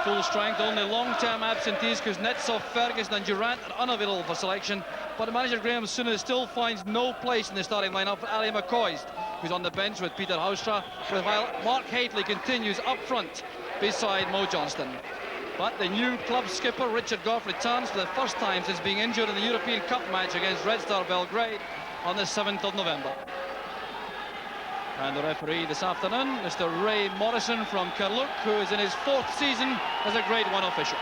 full strength. Only long-term absentees, Kuznetsov, Ferguson and Durant are unavailable for selection. But manager Graham Souness still finds no place in the starting lineup for Ali McCoist, who's on the bench with Peter Haustra, while Mark Haitley continues up front beside Mo Johnston. But the new club skipper Richard Goff returns for the first time since being injured in the European Cup match against Red Star Belgrade on the 7th of November. And the referee this afternoon, Mr. Ray Morrison from Kerlook, who is in his 4th season as a Grade 1 official.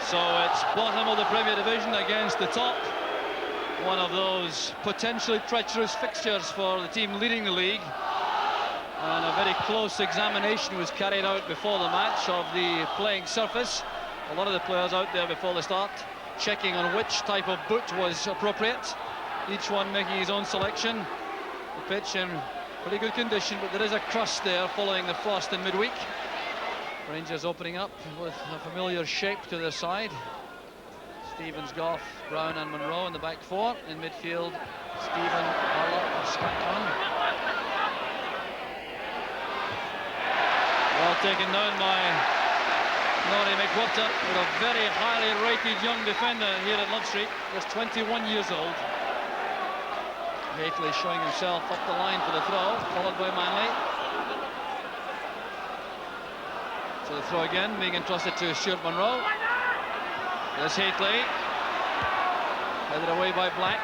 So it's bottom of the Premier Division against the top. One of those potentially treacherous fixtures for the team leading the league. And a very close examination was carried out before the match of the playing surface. A lot of the players out there before the start checking on which type of boot was appropriate. Each one making his own selection. The pitch in pretty good condition, but there is a crust there following the frost in midweek. Rangers opening up with a familiar shape to their side. Stevens, Goff, Brown and Monroe in the back four. In midfield, Stephen, Harlock and Scanlon. Well taken down by Norrie McWhirter, with a very highly rated young defender here at Love Street. Just 21 years old. Haitley showing himself up the line for the throw, followed by Manley. So the throw again being entrusted to Stuart Monroe. There's Haitley, headed away by Black.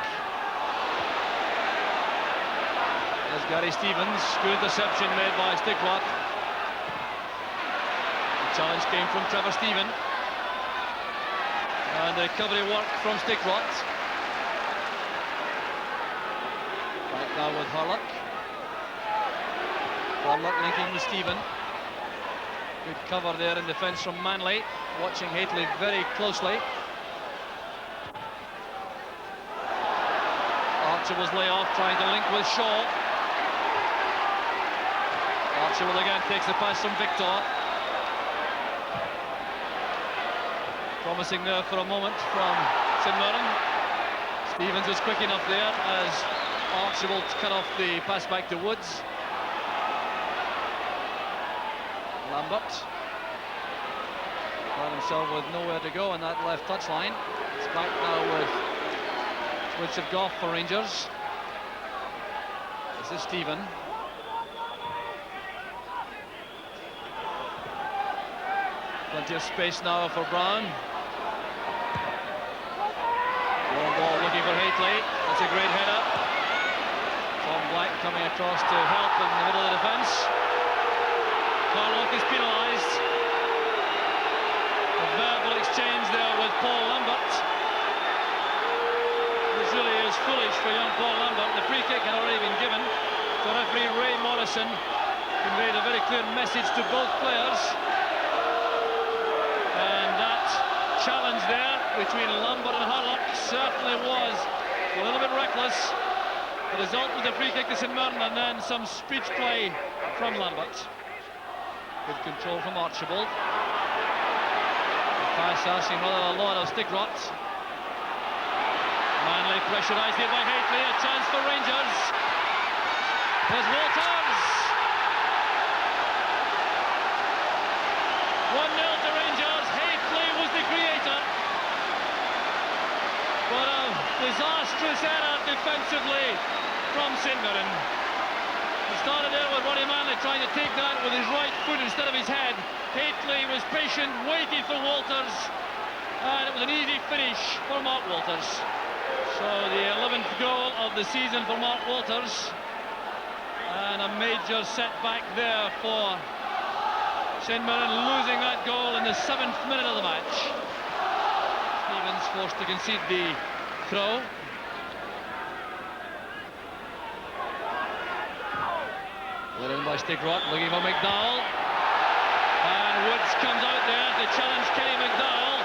There's Gary Stevens, good interception made by Stigwart. The challenge came from Trevor Stephen. And the recovery work from Stigwart. Back now with Harlock. Harlock linking with Stephen. Good cover there in defence from Manley, watching Haitley very closely. Archibald's layoff, trying to link with Shaw. Archibald again takes the pass from Victor. Promising there for a moment from St Mirren. Stevens was quick enough there as Archibald cut off the pass back to Woods. Lambert found himself with nowhere to go on that left touchline. It's back now with Richard Goff for Rangers. This is Stephen. Plenty of space now for Brown. Long ball looking for Haitley. That's a great header. Tom Black coming across to help in the middle of the defence. Harlock is penalised. A verbal exchange there with Paul Lambert. This really is foolish for young Paul Lambert. The free kick had already been given. So referee Ray Morrison conveyed a very clear message to both players. And that challenge there between Lambert and Harlock certainly was a little bit reckless. The result was a free kick to St Mirren and then some speech play from Lambert. Good control from Archibald. The pass asking rather a lot of Stigwart. Manley pressurised here by Haitley. A chance for Rangers. There's Walters. 1-0 to Rangers. Haitley was the creator. But a disastrous error defensively from St Mirren. He started there with Ronnie Manley trying to take that with his right foot instead of his head. Haitley was patient, waited for Walters, and it was an easy finish for Mark Walters. So the 11th goal of the season for Mark Walters, and a major setback there for St Mirren, losing that goal in the 7th minute of the match. Stevens forced to concede the throw. Let in by Stigwart, looking for McDowell. And Woods comes out there to challenge Kenny McDowell.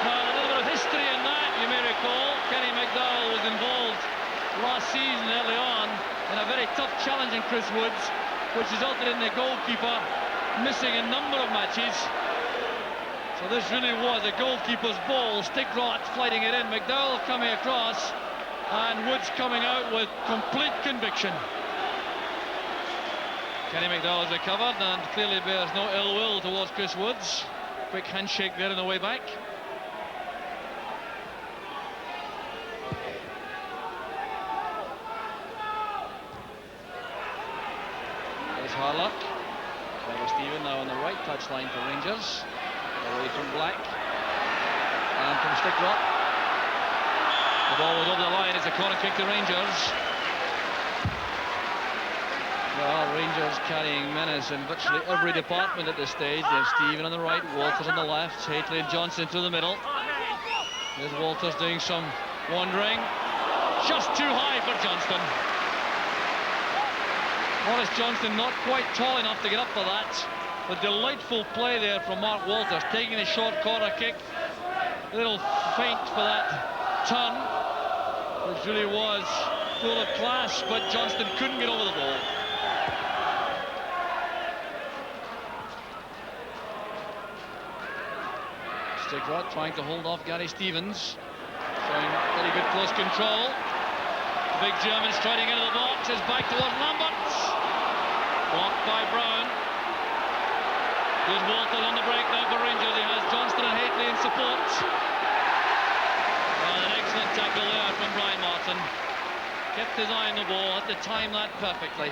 Now, a little bit of history in that, you may recall. Kenny McDowell was involved last season early on in a very tough challenge in Chris Woods, which resulted in the goalkeeper missing a number of matches. So this really was a goalkeeper's ball. Stigwart fighting it in, McDowell coming across, and Woods coming out with complete conviction. Kenny McDowell has recovered and clearly bears no ill will towards Chris Woods. Quick handshake there on the way back. There's Harlock. Trevor Stephen now on the right touchline for Rangers. Away from Black. And from Stickrock. The ball was over the line. It's a corner kick to Rangers. Well, Rangers carrying menace in virtually every department at this stage. They have Stephen on the right, Walters on the left, Hateley and Johnson through the middle. There's Walters doing some wandering. Just too high for Johnston. Maurice Johnston not quite tall enough to get up for that. But delightful play there from Mark Walters, taking a short corner kick. A little feint for that turn, which really was full of class, but Johnston couldn't get over the ball. Stigrod trying to hold off Gary Stevens, showing very good close control. The big German striding into the box, is back towards Lambert. Blocked by Brown. Here's Walters on the break now for Rangers. He has Johnston and Hateley in support. Well, an excellent tackle there from Brian Martin. Kept his eye on the ball, had to time that perfectly.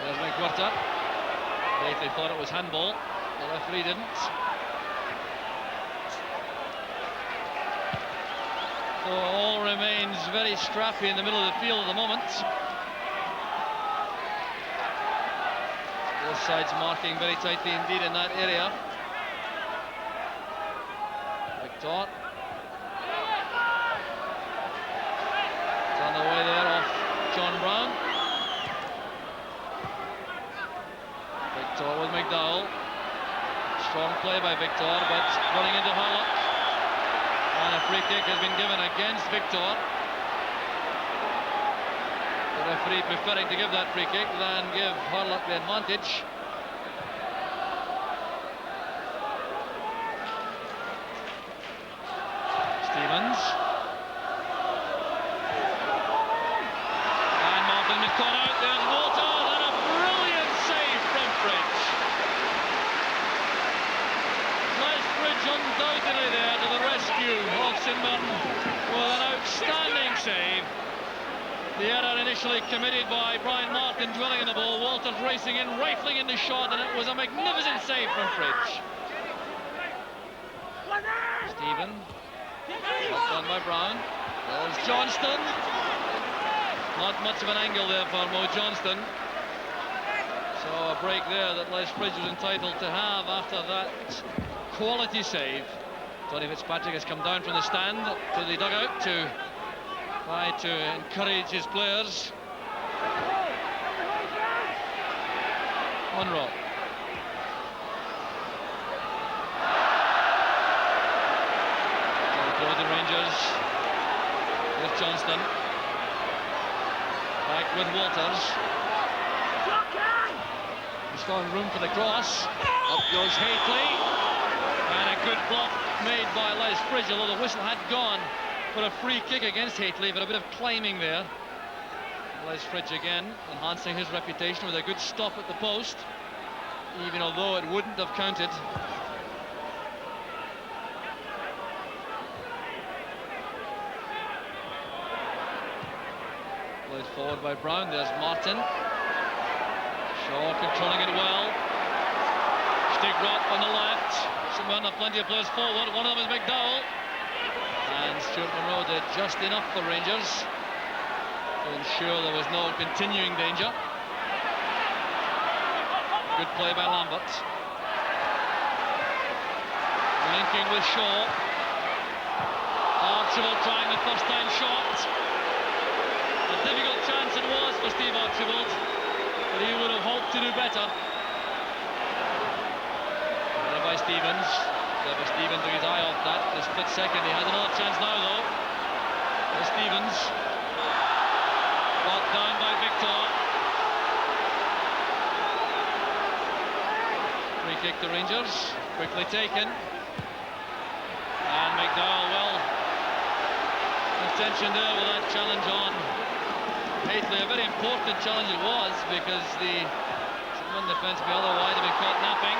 There's McWhirter. Hateley thought it was handball. The referee didn't. So all remains very scrappy in the middle of the field at the moment. Both sides marking very tightly indeed in that area. Victor. It's on the way there off John Brown. Victor with McDowell. Strong play by Victor, but running into Harlock. And a free kick has been given against Victor. The referee preferring to give that free kick than give Harlock the advantage. Stevens. And Martin has caught out. There's Walters and a brilliant save from Fridge. Les Fridge undoubtedly there to the rescue of Sinburn with an outstanding save. The error initially committed by Brian Martin, dwelling on the ball. Walters racing in, rifling in the shot, and it was a magnificent save from Fridge. Stephen, not done by Brown. There's Johnston. Not much of an angle there for Mo Johnston. So a break there that Les Fridge was entitled to have after that quality save. Tony Fitzpatrick has come down from the stand to the dugout to try to encourage his players. Monroe. Throw the Rangers. Here's Johnston. Back with Walters. He's found room for the cross. Up goes Hateley. And a good block made by Les Fridge, although the whistle had gone for a free kick against Hateley, but a bit of climbing there. Les Fridge again enhancing his reputation with a good stop at the post, even although it wouldn't have counted. Played forward by Brown. There's Martin. Shaw controlling it well. Stigrot on the left. Someone have plenty of players forward. One of them is McDowell. And Stuart Monroe did just enough for Rangers to ensure there was no continuing danger. Good play by Lambert. Linking with Shaw. Archibald trying the first time shot. A difficult chance it was for Steve Archibald, but he would have hoped to do better. There by Stevens. Trevor Stephen took his eye off that. The split second. He has another chance now though. There's Stevens. Brought down by Victor. Free kick to Rangers. Quickly taken. And McDowell well tension there with that challenge on Haitley. A very important challenge it was, because the St. defence would be otherwise have been caught napping.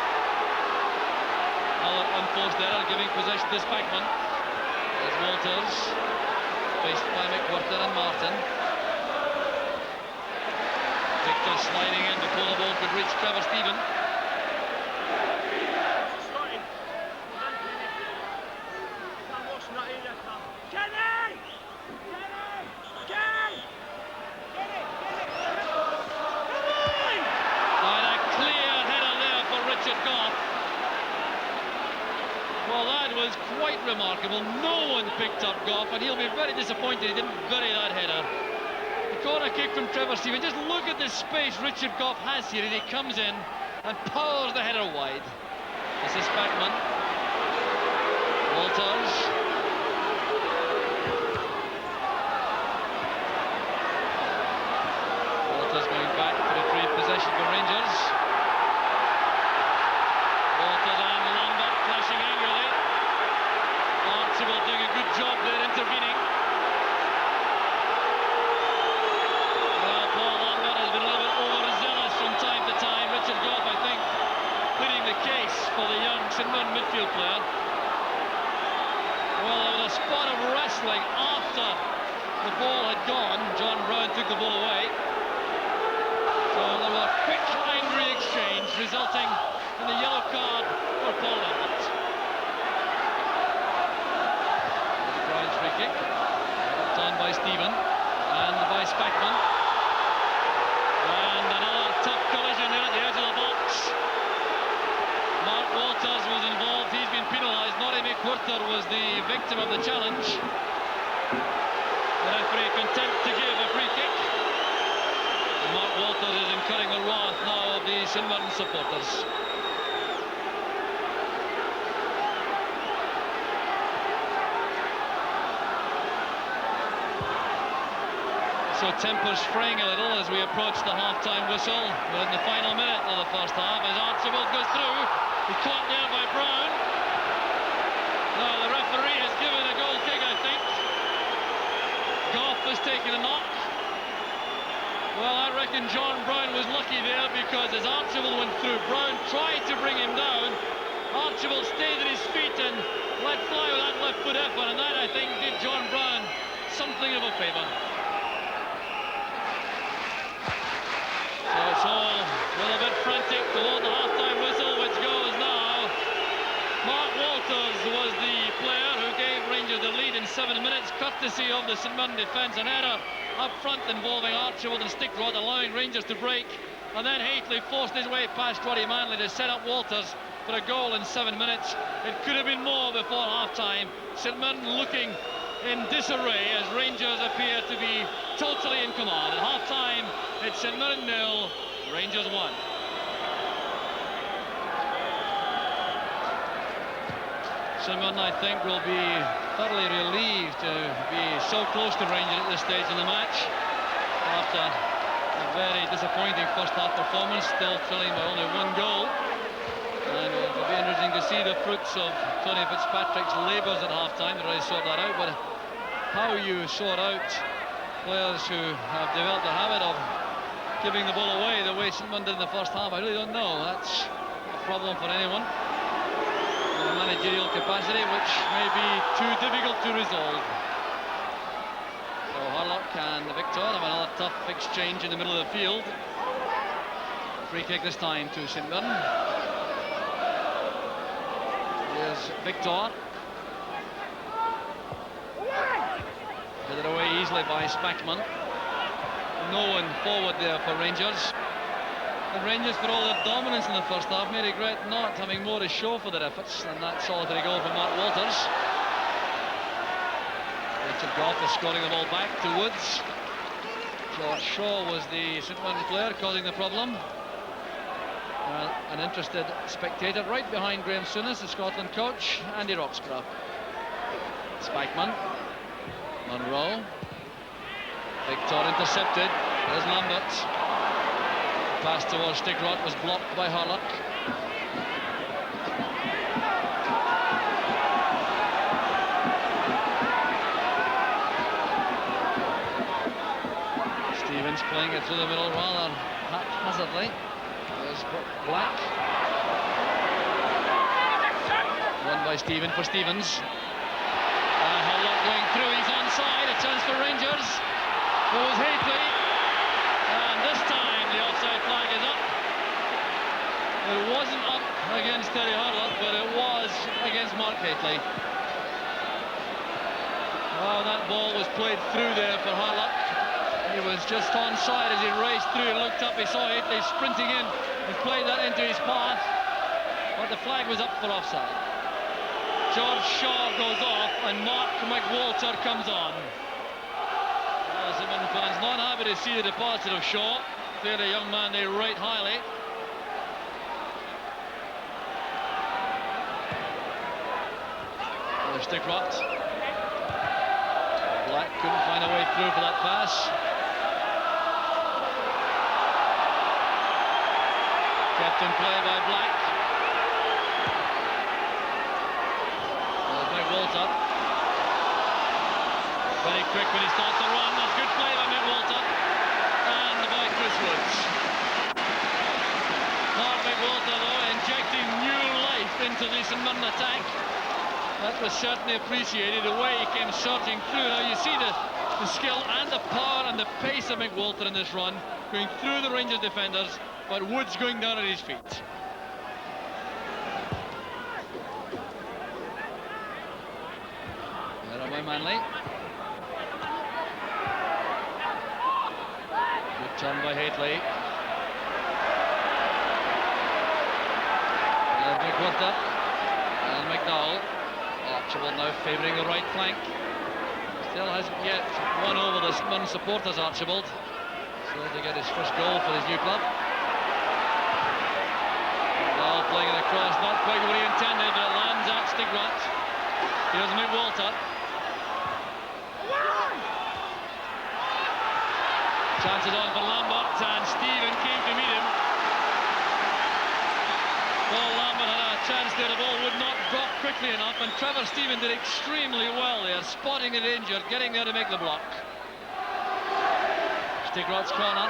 Another unforced error, giving possession to Spackman. There's Walters, faced by McWhirter and Martin. Victor sliding in before the ball could reach Trevor Stephen. Well, that was quite remarkable. No one picked up Goff, and he'll be very disappointed he didn't bury that header. The corner kick from Trevor Stephen. Just look at the space Richard Goff has here, and he comes in and powers the header wide. This is Spackman. Walters. Walters going back to retrieve possession for Rangers. Walters and Lambert clashing angrily. Archibald doing a good job there intervening. Well, Paul Lambert has been a little bit overzealous from time to time. Richard Goff, I think, pleading the case for the young St. Mirren midfield player. Well, there was a spot of wrestling after the ball had gone. John Brown took the ball away. So there was a quick, angry exchange, resulting in the yellow card for Paul Lambert. Brown's free kick, knocked on by Stephen and by Spackman. And another tough collision there at the edge of the box. Mark Walters was involved, he's been penalised. Norrie McWhirter was the victim of the challenge. The referee content to give a free kick. Mark Walters is incurring the wrath now of the St. Mirren supporters. So tempers fraying a little as we approach the half-time whistle. We're in the final minute of the first half as Archibald goes through. He's caught there by Brown. Now the referee has given a goal kick, I think. Goff has taken a knock. Well, I reckon John Brown was lucky there, because as Archibald went through, Brown tried to bring him down. Archibald stayed at his feet and let fly with that left foot effort, and that, I think, did John Brown something of a favour. So it's all a little bit frantic toward the half-time whistle, which goes now. Mark Walters was the player who gave Rangers the lead in 7 minutes, courtesy of the St. Mirren defence. An error up front involving Archibald and Stickrod, allowing Rangers to break. And then Haitley forced his way past Roddy Manley to set up Walters for a goal in 7 minutes. It could have been more before half-time. St. Mirren looking in disarray as Rangers appear to be totally in command. At half-time, it's St. Mirren 0, Rangers 1. St. Mirren, I think, will be thoroughly relieved to be so close to Rangers at this stage in the match after a very disappointing first half performance, still trailing by only 1 goal. And it will be interesting to see the fruits of Tony Fitzpatrick's labours at half-time to really sort that out. But how you sort out players who have developed a habit of giving the ball away the way St. Mirren did in the first half, I really don't know. That's a problem for anyone with a managerial capacity, which may be too difficult to resolve. So Harlock and Victor have another tough exchange in the middle of the field. Free kick this time to St. Mirren. Here's Victor. Headed away easily by Spackman. No one forward there for Rangers. And Rangers, for all their dominance in the first half, may regret not having more to show for their efforts than that solitary goal from Mark Walters. Richard Goff is scoring the ball back to Woods. George Shaw was the St. Mirren player causing the problem. An interested spectator right behind Graham Souness, the Scotland coach, Andy Roxburgh. Spackman. Monroe. Victor intercepted. There's Lambert. Pass towards Stickrod was blocked by Harlock. Stevens playing it through the middle rather haphazardly. There's Black. Won by Stephen for Stevens. Hurlock going through, he's onside, a chance for Rangers. Goes Hately, and this time the offside flag is up. It wasn't up against Terry Hurlock, but it was against Mark Hately. Well, that ball was played through there for Hurlock. He was just onside as he raced through. He looked up, he saw Hately sprinting in and played that into his path, but the flag was up for offside. George Shaw goes off and Mark McWalter comes on. Well, St Mirren fans not happy to see the departure of Shaw. Clearly a young man they rate highly. There's Stickrot. Black couldn't find a way through for that pass. Kept in play by Black. Walter. Very quick when he starts to run. That's good play by McWalter. And by Chris Woods. Mark McWalter, though, injecting new life into the St Mirren attack. That was certainly appreciated, the way he came surging through. Now you see the skill and the power and the pace of McWalter in this run, going through the Rangers defenders, but Woods going down at his feet. By Manley. Good turn by Hately. McWhirter and McDowell. Archibald now favouring the right flank. Still hasn't yet won over the St Mirren supporters, Archibald. So to get his first goal for his new club. McDowell playing it across, not quite what he intended, but it lands at Stigrat. Here's McWalter. Chances on for Lambert, and Stephen came to meet him. Well, Lambert had a chance there, the ball would not drop quickly enough, and Trevor Stephen did extremely well there, spotting the danger, getting there to make the block. Stigrat's corner.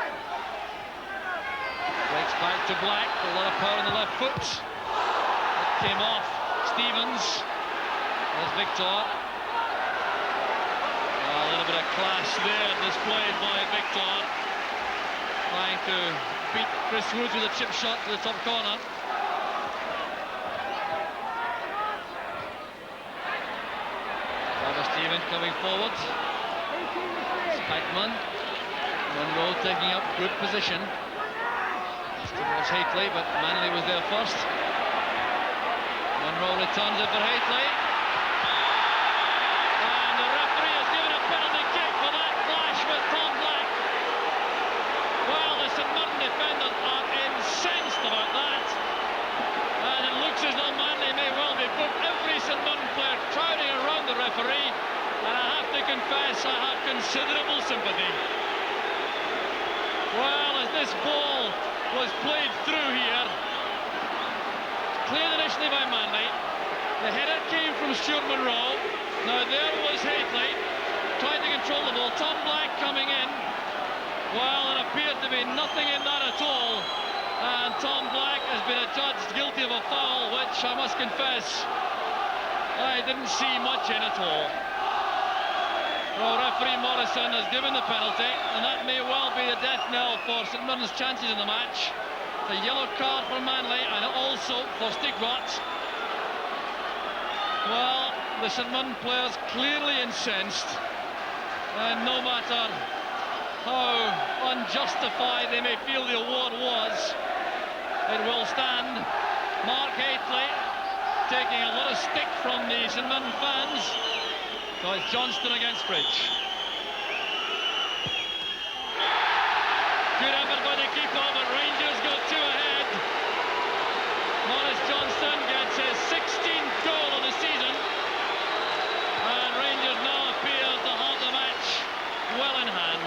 Breaks back to Black, a lot of power on the left foot. It came off Stevens. There's Victor. A little bit of class there displayed by Victor, trying to beat Chris Woods with a chip shot to the top corner. Trevor Stephen coming forward. Spackman. Monroe taking up good position. Towards Hately, but Manley was there first. Monroe returns it for Hately. Defenders are incensed about that, and it looks as though Manley may well be booked. Every St Mirren player crowding around the referee, and I have to confess I have considerable sympathy. Well, as this ball was played through here, cleared initially by Manley, the header came from Stuart Monroe. Now there was Hately trying to control the ball. Tom Black coming in. Well, it appeared to be nothing in that at all, and Tom Black has been adjudged guilty of a foul, which I must confess I didn't see much in at all. Well, referee Morrison has given the penalty, and that may well be the death knell for St Mirren's chances in the match. The yellow card for Manley, and also for Stigrat. Well, the St Mirren players clearly incensed, and no matter how unjustified they may feel the award was, it will stand. Mark Hately taking a lot of stick from the St Mirren fans. So it's Johnston against Fridge. Good effort by the keeper, but Rangers go two ahead. Maurice Johnston gets his 16th goal of the season, and Rangers now appear to have the match well in hand.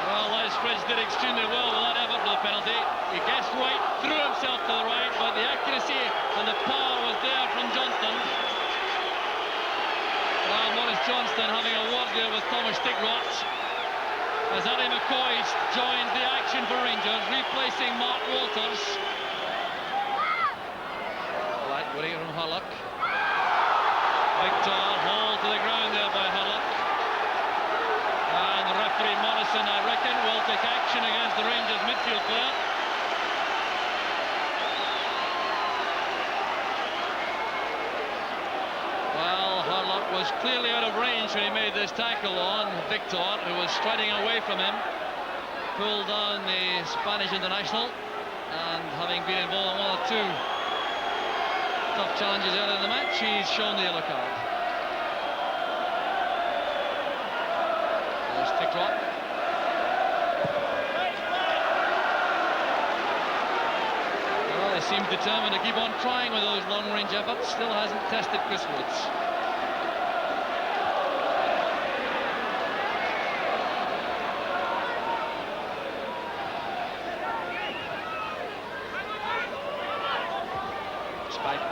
Well, Les Fridge did extremely well with that effort for the penalty. He guessed right, threw himself to the right, but the accuracy and the power was there from Johnston. Well, Maurice Johnston having a word there with Thomas Stigrot. As Ali McCoy joins the action for Rangers, replacing Mark Walters. Light winning from Hullock. Victor, hauled to the ground there by Hullock. And referee Morrison, I reckon, will take action against the Rangers midfield player. Was clearly out of range when he made this tackle on Victor, who was striding away from him. Pulled down the Spanish international, and having been involved in one or two tough challenges earlier in the match, he's shown the yellow card. There's Stigrot. Well, they seem determined to keep on trying with those long-range efforts. Still hasn't tested Chris Woods.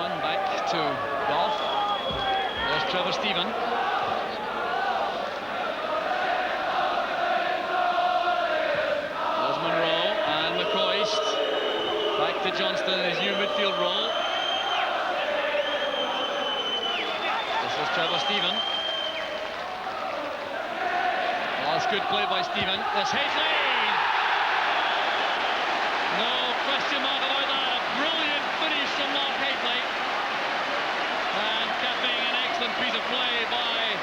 Back to Goff. There's Trevor Stephen. There's Monroe and McCoist. Back to Johnston in his new midfield role. This is Trevor Stephen. Oh, that's good play by Stephen. There's Haitley. No question mark about that. Brilliant finish from Mark Haitley. And capping an excellent piece of play by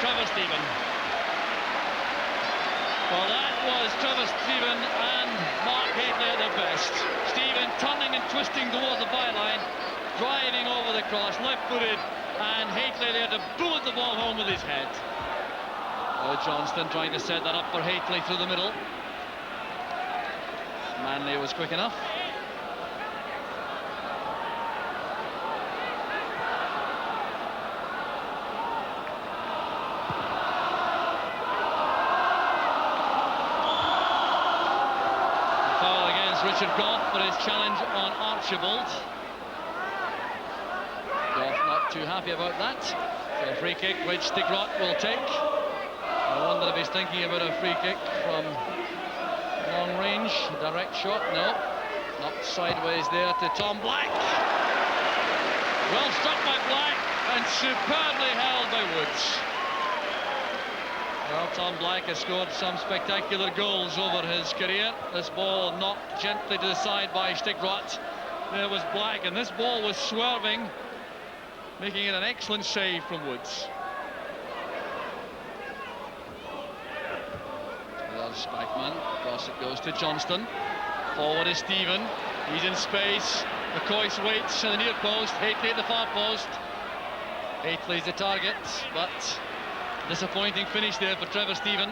Trevor Stephen. Well, that was Trevor Stephen and Mark Haitley at their best. Stephen turning and twisting towards the byline, driving over the cross, left-footed, and Haitley there to bullet the ball home with his head. Oh, Johnston trying to set that up for Haitley through the middle. Manley was quick enough. Richard Goff for his challenge on Archibald. Goff not too happy about that. So a free kick which Stigrot will take. I wonder if he's thinking about a free kick from long range. Direct shot, no. Knocked sideways there to Tom Black. Well struck by Black and superbly held by Woods. Well, Tom Black has scored some spectacular goals over his career. This ball knocked gently to the side by Stigrot. There was Black, and this ball was swerving, making it an excellent save from Woods. There's Spikeman. Across it goes to Johnston. Forward is Stephen. He's in space. McCoy waits at the near post. Haitley at the far post. Haitley's the target, but disappointing finish there for Trevor Stephen.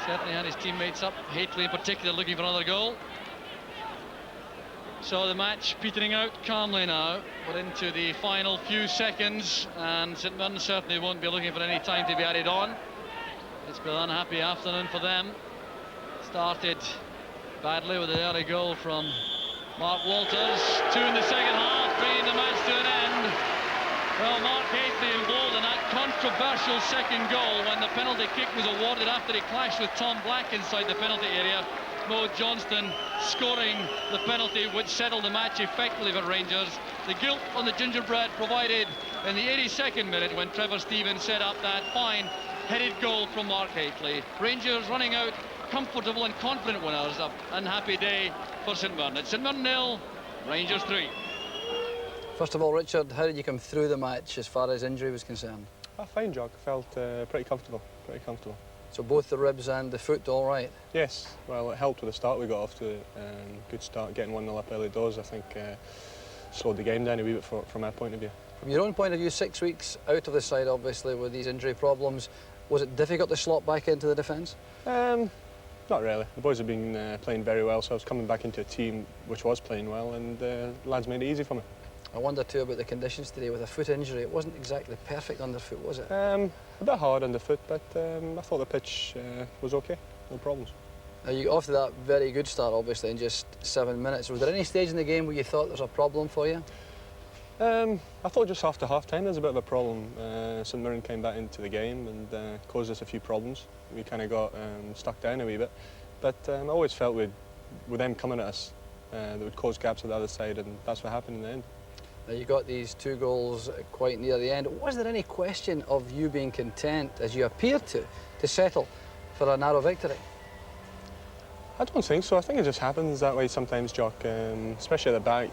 Certainly had his teammates up. Haitley in particular looking for another goal. So the match petering out calmly now. We're into the final few seconds, and St Mirren certainly won't be looking for any time to be added on. It's been an unhappy afternoon for them. Started badly with an early goal from Mark Walters. 2 in the second half, bringing the match to an end. Well, Mark Haitley involved in that controversial second goal when the penalty kick was awarded after he clashed with Tom Black inside the penalty area. Mo Johnston scoring the penalty which settled the match effectively for Rangers. The gilt on the gingerbread provided in the 82nd minute when Trevor Stephen set up that fine headed goal from Mark Haitley. Rangers running out comfortable and confident winners. An unhappy day for St Mirren. It's St Mirren 0, Rangers 3. First of all, Richard, how did you come through the match as far as injury was concerned? Fine, Jock. I felt pretty comfortable, So both the ribs and the foot all right? Yes, well, it helped with the start we got off to. Good start, getting 1-0 up early doors, I think slowed the game down a wee bit from my point of view. From your own point of view, 6 weeks out of the side, obviously, with these injury problems, was it difficult to slot back into the defence? Not really. The boys have been playing very well, so I was coming back into a team which was playing well, and the lads made it easy for me. I wonder too about the conditions today with a foot injury. It wasn't exactly perfect underfoot, was it? A bit hard underfoot, but I thought the pitch was okay, no problems. Now you got off to that very good start, obviously, in just 7 minutes. Was there any stage in the game where you thought there was a problem for you? I thought just after half-time there was a bit of a problem. St Mirren came back into the game and caused us a few problems. We kind of got stuck down a wee bit. But I always felt with them coming at us, that would cause gaps on the other side, and that's what happened in the end. Now, you got these 2 goals quite near the end. Was there any question of you being content, as you appeared to settle for a narrow victory? I don't think so. I think it just happens that way sometimes, Jock, especially at the back.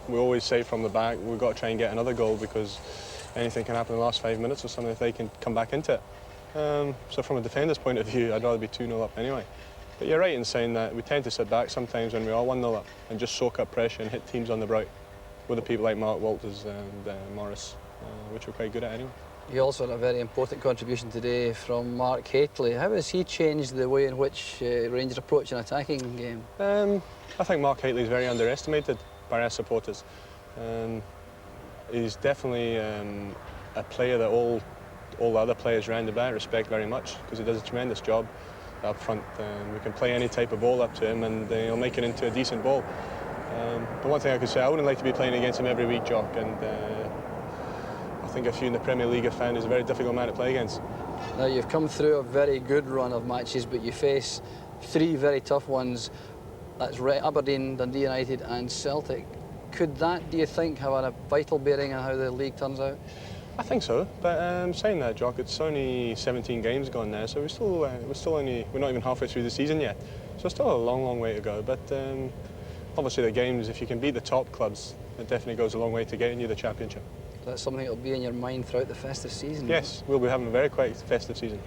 We always say from the back, we've got to try and get another goal because anything can happen in the last 5 minutes or something if they can come back into it. So from a defender's point of view, I'd rather be 2-0 up anyway. But you're right in saying that we tend to sit back sometimes when we are 1-0 up and just soak up pressure and hit teams on the break with the people like Mark Walters and Morris, which we're quite good at anyway. You also had a very important contribution today from Mark Hateley. How has he changed the way in which Rangers approach an attacking game? I think Mark Hateley is very underestimated by our supporters. He's definitely a player that all the other players round about respect very much because he does a tremendous job up front. We can play any type of ball up to him and he'll make it into a decent ball. But one thing I could say, I wouldn't like to be playing against him every week, Jock, and I think a few in the Premier League have found he's a very difficult man to play against. Now, you've come through a very good run of matches, but you face 3 very tough ones. That's Aberdeen, Dundee United and Celtic. Could that, do you think, have a vital bearing on how the league turns out? I think so, but saying that, Jock, it's only 17 games gone now, so we're not even halfway through the season yet. So still a long, long way to go. But obviously the games, if you can beat the top clubs, it definitely goes a long way to getting you the championship. That's something that will be in your mind throughout the festive season. Yes, we'll be having a very quite festive season.